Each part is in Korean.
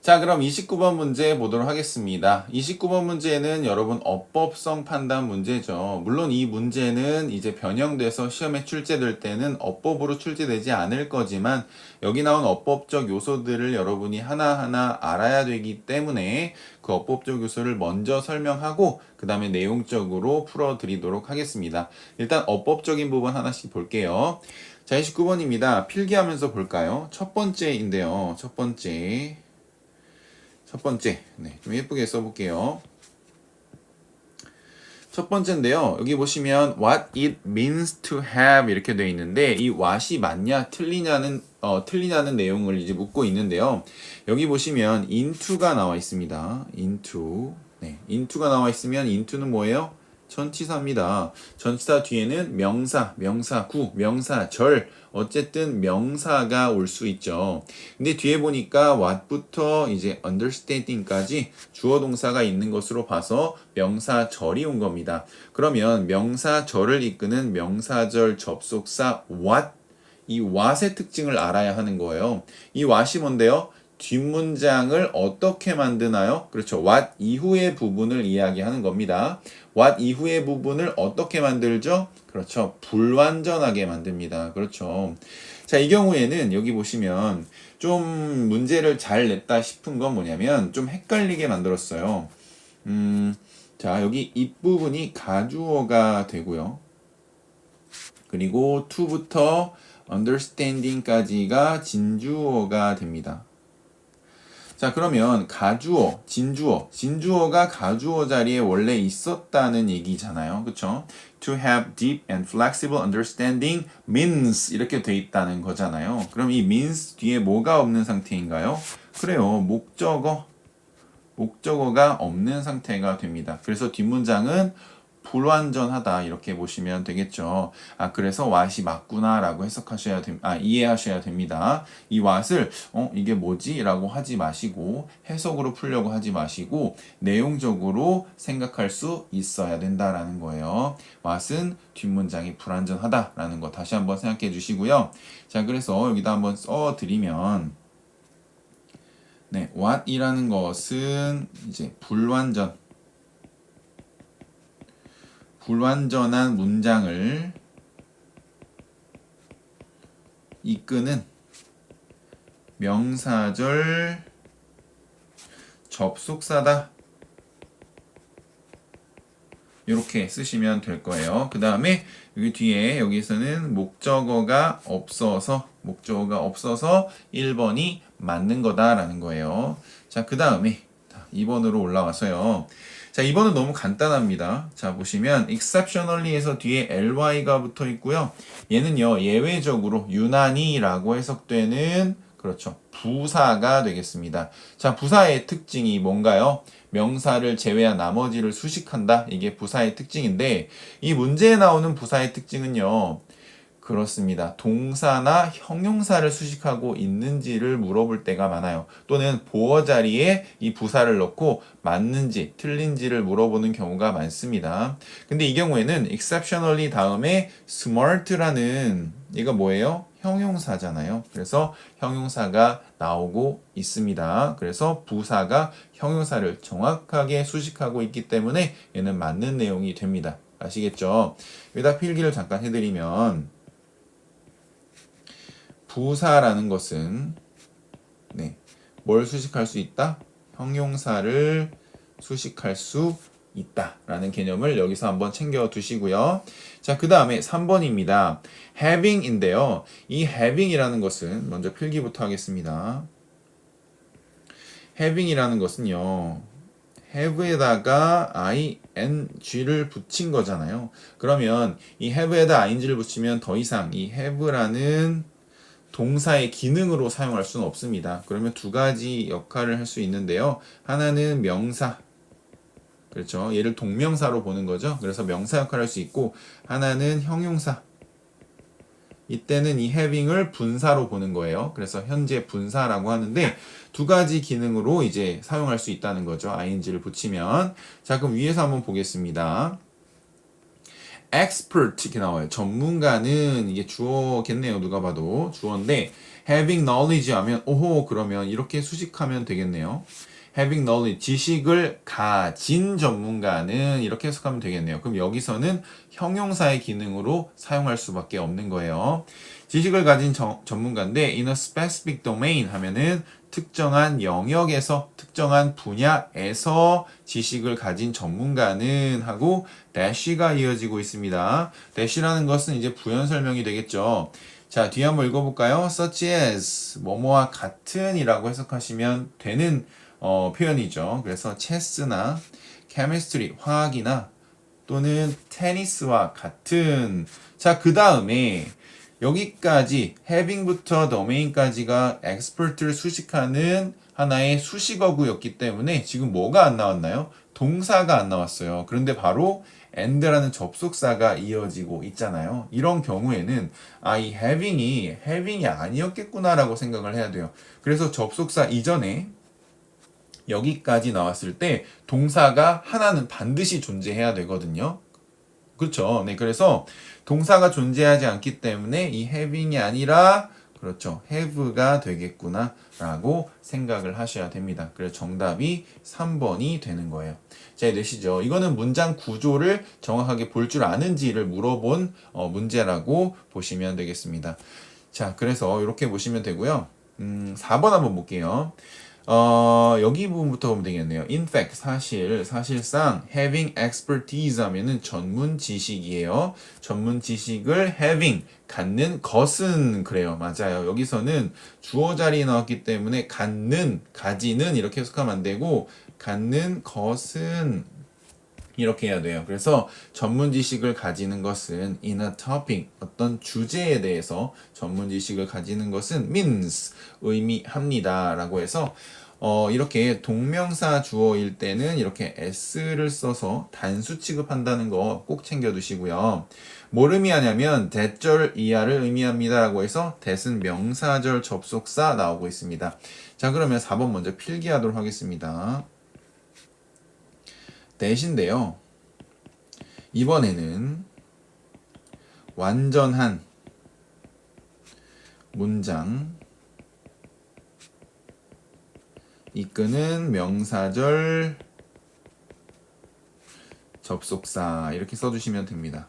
자, 그럼 29번 문제 보도록 하겠습니다. 29번 문제는 여러분 어법성 판단 문제죠. 물론 이 문제는 이제 변형돼서 시험에 출제될 때는 어법으로 출제되지 않을 거지만 여기 나온 어법적 요소들을 여러분이 하나하나 알아야 되기 때문에 그 어법적 요소를 먼저 설명하고 그 다음에 내용적으로 풀어드리도록 하겠습니다. 일단 어법적인 부분 하나씩 볼게요. 자, 29번입니다. 필기하면서 볼까요? 첫 번째인데요. 첫 번째, 좀 예쁘게 써볼게요. 첫 번째인데요. 여기 보시면 what it means to have 이렇게 되어 있는데 이 what이 맞냐 틀리냐는 내용을 이제 묻고 있는데요. 여기 보시면 into가 나와 있습니다. into가 나와 있으면 into는 뭐예요? 전치사입니다. 전치사 뒤에는 명사, 명사구, 명사절 어쨌든 명사가 올 수 있죠. 근데 뒤에 보니까 what부터 이제 understanding까지 주어 동사가 있는 것으로 봐서 명사절이 온 겁니다. 그러면 명사절을 이끄는 명사절 접속사 what 이 what의 특징을 알아야 하는 거예요. 이 what이 뭔데요? 뒷문장을 어떻게 만드나요? 그렇죠. what 이후의 부분을 이야기하는 겁니다. what 이후의 부분을 어떻게 만들죠? 그렇죠. 불완전하게 만듭니다. 그렇죠. 자, 이 경우에는 여기 보시면 좀 문제를 잘 냈다 싶은 건 뭐냐면 좀 헷갈리게 만들었어요. 자, 여기 윗부분이 가주어가 되고요. 그리고 to부터 understanding까지가 진주어가 됩니다. 자, 그러면 가주어, 진주어가 가주어 자리에 원래 있었다는 얘기잖아요. 그쵸? To have deep and flexible understanding means 이렇게 돼 있다는 거잖아요. 그럼 이 means 뒤에 뭐가 없는 상태인가요? 그래요. 목적어가 없는 상태가 됩니다. 그래서 뒷문장은 불완전하다 이렇게 보시면 되겠죠. 그래서 what이 맞구나라고 이해하셔야 됩니다. 이 what을 이게 뭐지라고 하지 마시고 해석으로 풀려고 하지 마시고 내용적으로 생각할 수 있어야 된다라는 거예요. what은 뒷문장이 불완전하다라는 거 다시 한번 생각해 주시고요. 자, 그래서 여기다 한번 써 드리면 what이라는 것은 이제 불완전한 문장을 이끄는 명사절 접속사다. 이렇게 쓰시면 될 거예요. 그 다음에 여기 뒤에 여기서는 목적어가 없어서 1번이 맞는 거다라는 거예요. 자, 그 다음에 2번으로 올라와서요. 자, 2번은 너무 간단합니다. 자, 보시면 exceptionally에서 뒤에 ly가 붙어 있고요. 얘는요, 예외적으로 유난히라고 해석되는 그렇죠. 부사가 되겠습니다. 자, 부사의 특징이 뭔가요? 명사를 제외한 나머지를 수식한다. 이게 부사의 특징인데 이 문제에 나오는 부사의 특징은요. 그렇습니다. 동사나 형용사를 수식하고 있는지를 물어볼 때가 많아요. 또는 보어 자리에 이 부사를 넣고 맞는지 틀린지를 물어보는 경우가 많습니다. 근데 이 경우에는 exceptionally 다음에 smart라는 이거 뭐예요? 형용사잖아요. 그래서 형용사가 나오고 있습니다. 그래서 부사가 형용사를 정확하게 수식하고 있기 때문에 얘는 맞는 내용이 됩니다. 아시겠죠? 여기다 필기를 잠깐 해드리면 부사라는 것은 뭘 수식할 수 있다? 형용사를 수식할 수 있다라는 개념을 여기서 한번 챙겨 두시고요. 자, 그 다음에 3번입니다. having인데요. 이 having이라는 것은 먼저 필기부터 하겠습니다. having이라는 것은요. have에다가 ing를 붙인 거잖아요. 그러면 이 have에다 ing를 붙이면 더 이상 이 have라는 동사의 기능으로 사용할 수는 없습니다. 그러면 두 가지 역할을 할 수 있는데요. 하나는 명사, 그렇죠. 얘를 동명사로 보는 거죠. 그래서 명사 역할을 할 수 있고 하나는 형용사. 이때는 이 having을 분사로 보는 거예요. 그래서 현재 분사라고 하는데 두 가지 기능으로 이제 사용할 수 있다는 거죠. ing를 붙이면. 자, 그럼 위에서 한번 보겠습니다. expert 이렇게 나와요. 전문가는 이게 주어겠네요. 누가 봐도 주어인데 having knowledge 하면 오호 그러면 이렇게 수식하면 되겠네요. having knowledge 지식을 가진 전문가는 이렇게 해석하면 되겠네요. 그럼 여기서는 형용사의 기능으로 사용할 수밖에 없는 거예요. 지식을 가진 전문가인데 in a specific domain 하면은 특정한 영역에서 특정한 분야에서 지식을 가진 전문가는 하고 dash가 이어지고 있습니다. dash라는 것은 이제 부연 설명이 되겠죠. 자, 뒤에 한번 읽어볼까요? such as 뭐뭐와 같은이라고 해석하시면 되는 표현이죠. 그래서 chess나 chemistry 화학이나 또는 테니스와 같은. 자, 그 다음에 여기까지 having부터 domain까지가 expert를 수식하는 하나의 수식어구였기 때문에 지금 뭐가 안 나왔나요? 동사가 안 나왔어요. 그런데 바로 and라는 접속사가 이어지고 있잖아요. 이런 경우에는 이 having이 아니었겠구나라고 생각을 해야 돼요. 그래서 접속사 이전에 여기까지 나왔을 때 동사가 하나는 반드시 존재해야 되거든요. 그렇죠. 네, 그래서 동사가 존재하지 않기 때문에 이 having이 아니라 그렇죠. have가 되겠구나 라고 생각을 하셔야 됩니다. 그래서 정답이 3번이 되는 거예요. 자, 되시죠? 이거는 문장 구조를 정확하게 볼 줄 아는지를 물어본 문제라고 보시면 되겠습니다. 자, 그래서 이렇게 보시면 되고요. 4번 한번 볼게요. 여기 부분부터 보면 되겠네요. In fact, 사실상 having expertise 하면은 전문 지식이에요. 전문 지식을 having, 갖는 것은 그래요. 맞아요. 여기서는 주어 자리에 나왔기 때문에 갖는, 가지는 이렇게 해석하면 안 되고 갖는 것은 이렇게 해야 돼요. 그래서 전문 지식을 가지는 것은 in a topic, 어떤 주제에 대해서 전문 지식을 가지는 것은 means, 의미합니다. 라고 해서 이렇게 동명사 주어일 때는 이렇게 s를 써서 단수 취급한다는 거 꼭 챙겨두시고요. 뭘 의미하냐면 대절 이하를 의미합니다. 라고 해서 that은 명사절 접속사 나오고 있습니다. 자, 그러면 4번 먼저 필기하도록 하겠습니다. that인데요. 이번에는 완전한 문장 이끄는 명사절 접속사 이렇게 써주시면 됩니다.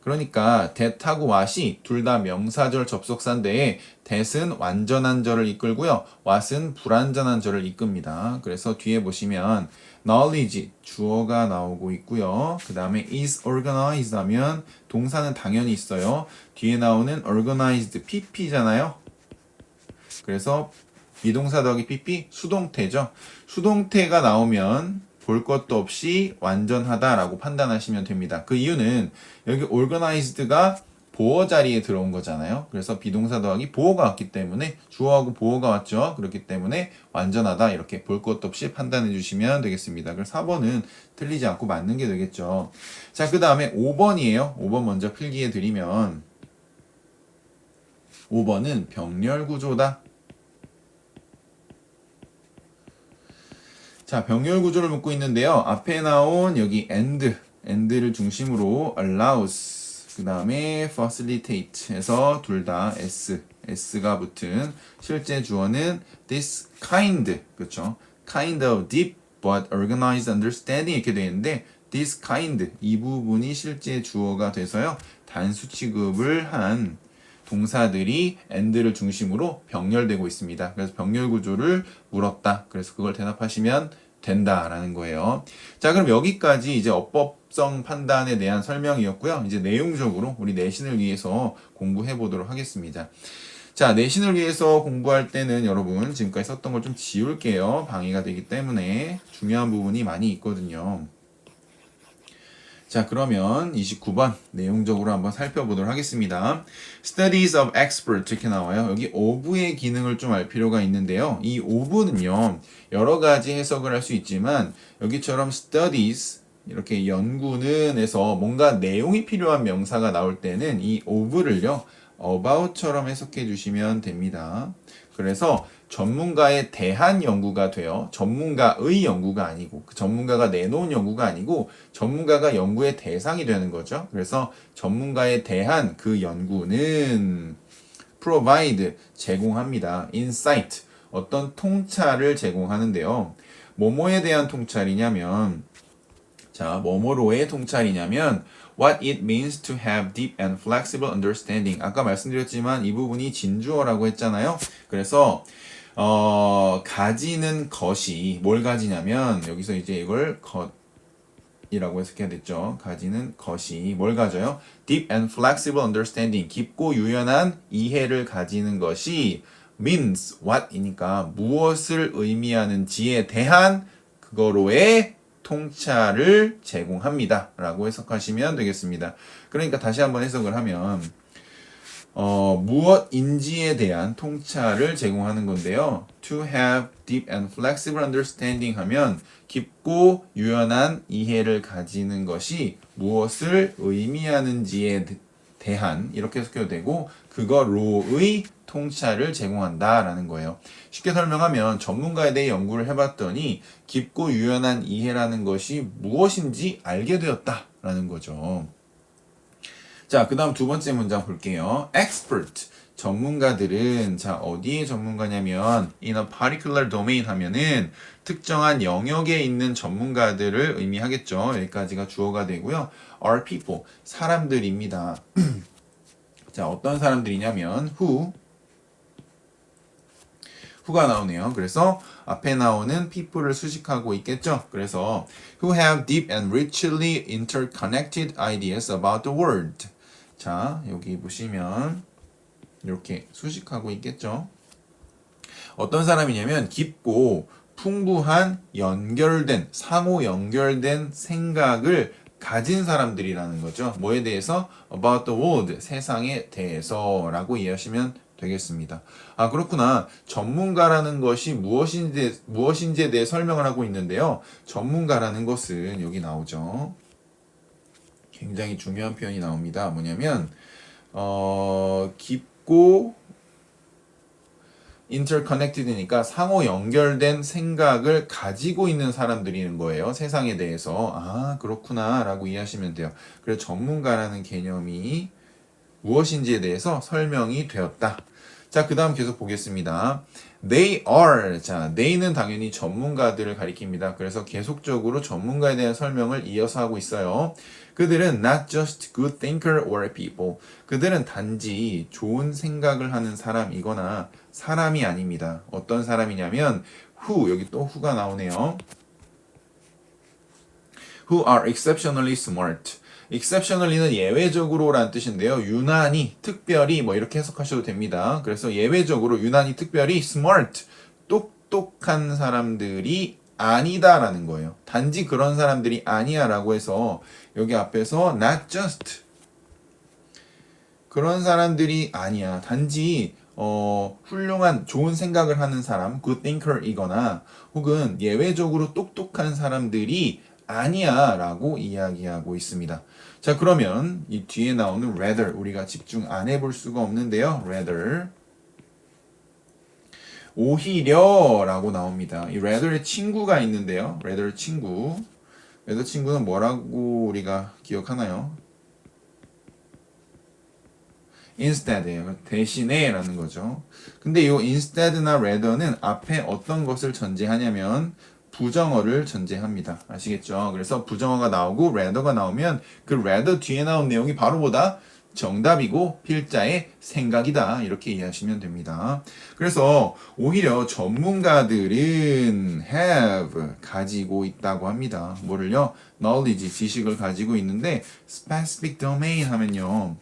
그러니까 that하고 what이 둘 다 명사절 접속사인데 that은 완전한 절을 이끌고요. what은 불완전한 절을 이끕니다. 그래서 뒤에 보시면 knowledge 주어가 나오고 있고요. 그 다음에 is organized 하면 동사는 당연히 있어요. 뒤에 나오는 organized pp잖아요. 그래서 비동사 더하기 pp 수동태죠. 수동태가 나오면 볼 것도 없이 완전하다라고 판단하시면 됩니다. 그 이유는 여기 organized가 보어 자리에 들어온 거잖아요. 그래서 비동사 더하기 보어가 왔기 때문에 주어하고 보어가 왔죠. 그렇기 때문에 완전하다 이렇게 볼 것도 없이 판단해 주시면 되겠습니다. 그래서 4번은 틀리지 않고 맞는 게 되겠죠. 자, 그 다음에 5번이에요. 5번 먼저 필기해 드리면 5번은 병렬 구조다. 자, 병렬 구조를 묻고 있는데요. 앞에 나온 여기 and를 중심으로 allows, 그 다음에 facilitate 해서 둘 다 s가 붙은 실제 주어는 this kind, 그렇죠? kind of deep but organized understanding 이렇게 되어 있는데 this kind, 이 부분이 실제 주어가 돼서요. 단수 취급을 한 동사들이 and를 중심으로 병렬되고 있습니다. 그래서 병렬 구조를 물었다. 그래서 그걸 대답하시면 된다라는 거예요. 자, 그럼 여기까지 이제 어법성 판단에 대한 설명이었고요. 이제 내용적으로 우리 내신을 위해서 공부해 보도록 하겠습니다. 자, 내신을 위해서 공부할 때는 여러분 지금까지 썼던 걸 좀 지울게요. 방해가 되기 때문에 중요한 부분이 많이 있거든요. 자, 그러면 29번 내용적으로 한번 살펴보도록 하겠습니다. Studies of expert 이렇게 나와요. 여기 of의 기능을 좀 알 필요가 있는데요. 이 of는요. 여러 가지 해석을 할 수 있지만 여기처럼 studies 이렇게 연구는 해서 뭔가 내용이 필요한 명사가 나올 때는 이 of를요. about처럼 해석해 주시면 됩니다. 그래서 전문가에 대한 연구가 돼요. 전문가의 연구가 아니고 그 전문가가 내놓은 연구가 아니고 전문가가 연구의 대상이 되는 거죠. 그래서 전문가에 대한 그 연구는 provide 제공합니다. insight 어떤 통찰을 제공하는데요. 뭐뭐에 대한 통찰이냐면 자, 뭐뭐로의 통찰이냐면 what it means to have deep and flexible understanding. 아까 말씀드렸지만 이 부분이 진주어라고 했잖아요. 그래서 가지는 것이 뭘 가지냐면 여기서 이제 이걸 이라고 해석해야 됐죠. 가지는 것이 뭘 가져요? Deep and flexible understanding. 깊고 유연한 이해를 가지는 것이 means what이니까 무엇을 의미하는지에 대한 그거로의 통찰을 제공합니다. 라고 해석하시면 되겠습니다. 그러니까 다시 한번 해석을 하면 무엇인지에 대한 통찰을 제공하는 건데요. To have deep and flexible understanding 하면 깊고 유연한 이해를 가지는 것이 무엇을 의미하는지에 대한 이렇게 해석해도 되고 그거로의 통찰을 제공한다라는 거예요. 쉽게 설명하면 전문가에 대해 연구를 해봤더니 깊고 유연한 이해라는 것이 무엇인지 알게 되었다라는 거죠. 자, 그 다음 두 번째 문장 볼게요. expert. 전문가들은, 자, 어디에 전문가냐면, in a particular domain 하면은, 특정한 영역에 있는 전문가들을 의미하겠죠. 여기까지가 주어가 되고요. are people. 사람들입니다. 자, 어떤 사람들이냐면, who가 나오네요. 그래서 앞에 나오는 people를 수식하고 있겠죠. 그래서 who have deep and richly interconnected ideas about the world. 자, 여기 보시면 이렇게 수식하고 있겠죠. 어떤 사람이냐면 깊고 풍부한 연결된 상호 연결된 생각을 가진 사람들이라는 거죠. 뭐에 대해서? About the world, 세상에 대해서라고 이해하시면 되겠습니다. 아, 그렇구나. 전문가라는 것이 무엇인지에 대해 설명을 하고 있는데요. 전문가라는 것은 여기 나오죠. 굉장히 중요한 표현이 나옵니다. 뭐냐면 깊고 interconnected니까 상호 연결된 생각을 가지고 있는 사람들이는 거예요. 세상에 대해서. 아, 그렇구나 라고 이해하시면 돼요. 그래서 전문가라는 개념이 무엇인지에 대해서 설명이 되었다. 자, 그 다음 계속 보겠습니다. They are. 자, they는 당연히 전문가들을 가리킵니다. 그래서 계속적으로 전문가에 대한 설명을 이어서 하고 있어요. 그들은 not just good thinker or people. 그들은 단지 좋은 생각을 하는 사람이거나 사람이 아닙니다. 어떤 사람이냐면 who, 여기 또 who가 나오네요. Who are exceptionally smart. exceptionally는 예외적으로 라는 뜻인데요. 유난히, 특별히 뭐 이렇게 해석하셔도 됩니다. 그래서 예외적으로, 유난히, 특별히 smart, 똑똑한 사람들이 아니다라는 거예요. 단지 그런 사람들이 아니야 라고 해서 여기 앞에서 not just 그런 사람들이 아니야. 단지 훌륭한 좋은 생각을 하는 사람, good thinker이거나 혹은 예외적으로 똑똑한 사람들이 아니야 라고 이야기하고 있습니다. 자, 그러면 이 뒤에 나오는 rather 우리가 집중 안 해볼 수가 없는데요. rather 오히려 라고 나옵니다. 이 rather의 친구가 있는데요. rather 친구는 뭐라고 우리가 기억하나요? instead예요. 대신에 라는 거죠. 근데 이 instead나 rather는 앞에 어떤 것을 전제하냐면 부정어를 전제합니다. 아시겠죠? 그래서 부정어가 나오고 rather가 나오면 그 rather 뒤에 나온 내용이 바로 뭐다? 정답이고 필자의 생각이다. 이렇게 이해하시면 됩니다. 그래서 오히려 전문가들은 have 가지고 있다고 합니다. 뭐를요? knowledge 지식을 가지고 있는데 specific domain 하면요.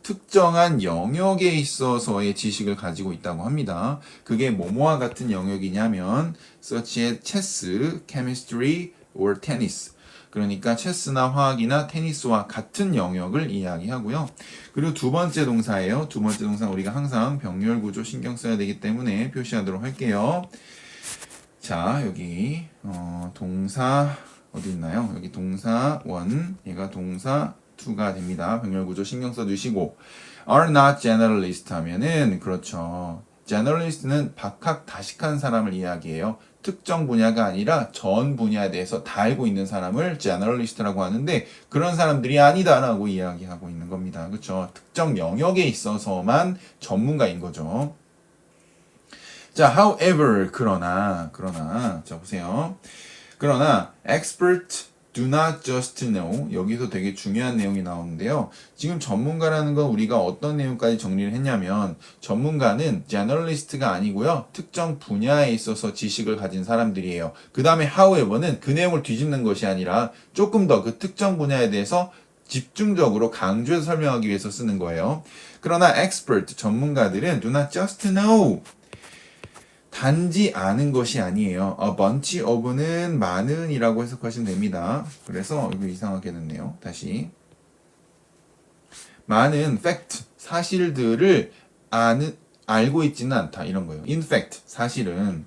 특정한 영역에 있어서의 지식을 가지고 있다고 합니다. 그게 뭐뭐와 같은 영역이냐면 such as chess, chemistry, or tennis. 그러니까 체스나 화학이나 테니스와 같은 영역을 이야기하고요. 그리고 두 번째 동사예요. 두 번째 동사 우리가 항상 병렬 구조 신경 써야 되기 때문에 표시하도록 할게요. 자, 여기 동사 어디 있나요? 여기 동사 1, 얘가 동사 2가 됩니다. 병렬 구조 신경 써주시고 are not generalist 하면은 그렇죠. generalist는 박학다식한 사람을 이야기해요. 특정 분야가 아니라 전 분야에 대해서 다 알고 있는 사람을 generalist라고 하는데 그런 사람들이 아니다라고 이야기하고 있는 겁니다. 그렇죠? 특정 영역에 있어서만 전문가인 거죠. 자, however, 그러나, 자, 보세요. 그러나, expert do not just know. 여기서 되게 중요한 내용이 나오는데요. 지금 전문가라는 건 우리가 어떤 내용까지 정리를 했냐면, 전문가는 generalist가 아니고요. 특정 분야에 있어서 지식을 가진 사람들이에요. 그 다음에 however는 그 내용을 뒤집는 것이 아니라 조금 더 그 특정 분야에 대해서 집중적으로 강조해서 설명하기 위해서 쓰는 거예요. 그러나 expert, 전문가들은 do not just know. 단지 아는 것이 아니에요. A bunch of는 많은 이라고 해석하시면 됩니다. 그래서 이거 이상하게 됐네요. 다시. 많은 fact, 사실들을 알고 있지는 않다. 이런 거예요. In fact, 사실은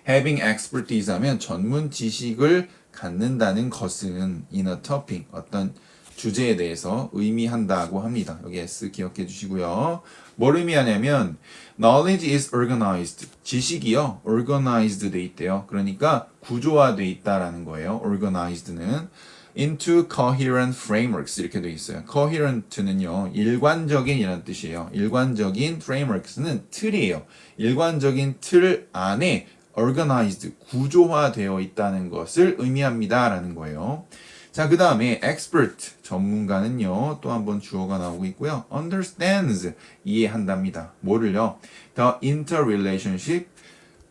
having expertise 하면 전문 지식을 갖는다는 것은 in a topic, 어떤 주제에 대해서 의미한다고 합니다. 여기 S 기억해 주시고요. 뭘 의미하냐면 knowledge is organized. 지식이요. organized 돼 있대요. 그러니까 구조화돼 있다라는 거예요. organized는 into coherent frameworks 이렇게 돼 있어요. coherent는요. 일관적인 이라는 뜻이에요. 일관적인 frameworks는 틀이에요. 일관적인 틀 안에 organized, 구조화되어 있다는 것을 의미합니다라는 거예요. 자, 그 다음에 expert, 전문가는요. 또 한 번 주어가 나오고 있고요. understands, 이해한답니다. 뭐를요? The interrelationship,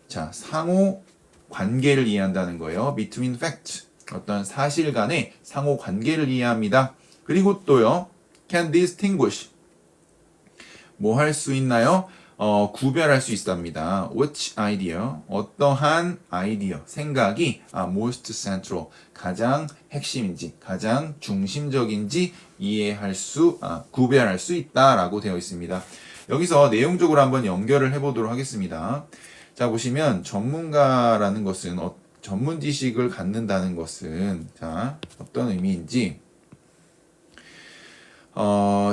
자, 상호 관계를 이해한다는 거예요. between fact, 어떤 사실 간의 상호 관계를 이해합니다. 그리고 또요. can distinguish, 뭐 할 수 있나요? 구별할 수 있답니다. Which idea? 어떠한 아이디어, 생각이 most central, 가장 핵심인지, 가장 중심적인지 구별할 수 있다라고 되어 있습니다. 여기서 내용적으로 한번 연결을 해보도록 하겠습니다. 자, 보시면 전문가라는 것은 전문 지식을 갖는다는 것은 자, 어떤 의미인지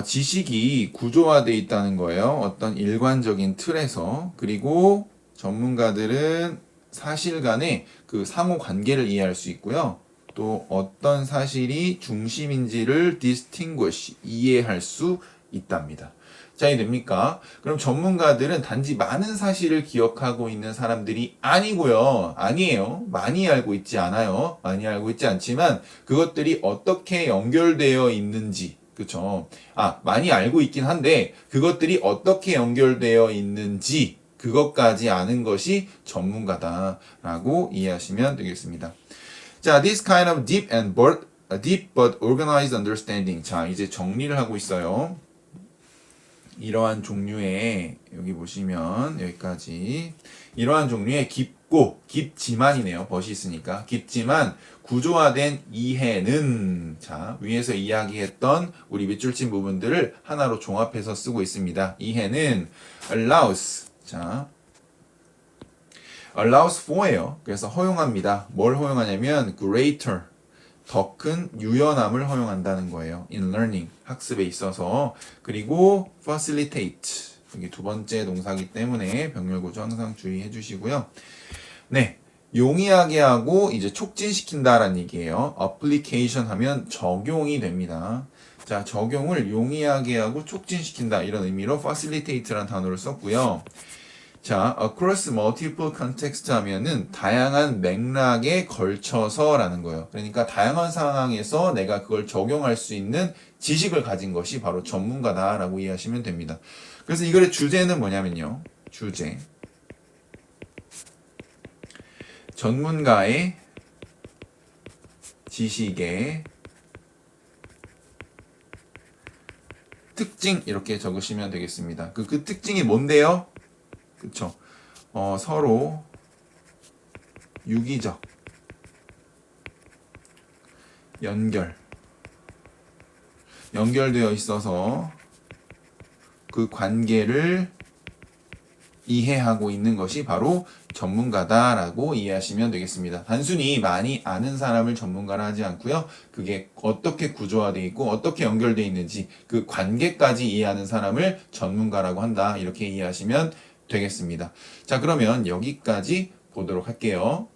지식이 구조화되어 있다는 거예요. 어떤 일관적인 틀에서. 그리고 전문가들은 사실 간의 그 상호 관계를 이해할 수 있고요. 또 어떤 사실이 중심인지를 distinguish, 이해할 수 있답니다. 자, 이해됩니까? 그럼 전문가들은 단지 많은 사실을 기억하고 있는 사람들이 아니고요. 아니에요. 많이 알고 있지 않아요. 많이 알고 있지 않지만 그것들이 어떻게 연결되어 있는지, 그쵸? 많이 알고 있긴 한데 그것들이 어떻게 연결되어 있는지 그것까지 아는 것이 전문가다라고 이해하시면 되겠습니다. 자, this kind of deep but organized understanding. 자, 이제 정리를 하고 있어요. 이러한 종류의, 여기 보시면 여기까지 이러한 종류의 깊지만이네요. 벗이 있으니까 깊지만 구조화된 이해는, 자, 위에서 이야기했던 우리 밑줄 친 부분들을 하나로 종합해서 쓰고 있습니다. 이해는 allows, 자, allows for예요. 그래서 허용합니다. 뭘 허용하냐면 greater, 더 큰 유연함을 허용한다는 거예요. in learning, 학습에 있어서. 그리고 facilitate, 여기 두 번째 동사기 때문에 병렬구조 항상 주의해 주시고요. 네, 용이하게 하고 이제 촉진시킨다라는 얘기예요. application 하면 적용이 됩니다. 자, 적용을 용이하게 하고 촉진시킨다, 이런 의미로 facilitate라는 단어를 썼고요. 자, across multiple context 하면은 다양한 맥락에 걸쳐서라는 거예요. 그러니까 다양한 상황에서 내가 그걸 적용할 수 있는 지식을 가진 것이 바로 전문가다라고 이해하시면 됩니다. 그래서 이거의 주제는 뭐냐면요. 주제. 전문가의 지식의 특징, 이렇게 적으시면 되겠습니다. 그 특징이 뭔데요? 그쵸? 서로 유기적 연결되어 있어서 그 관계를 이해하고 있는 것이 바로 전문가다라고 이해하시면 되겠습니다. 단순히 많이 아는 사람을 전문가라 하지 않고요. 그게 어떻게 구조화되어 있고 어떻게 연결되어 있는지 그 관계까지 이해하는 사람을 전문가라고 한다. 이렇게 이해하시면 되겠습니다. 자, 그러면 여기까지 보도록 할게요.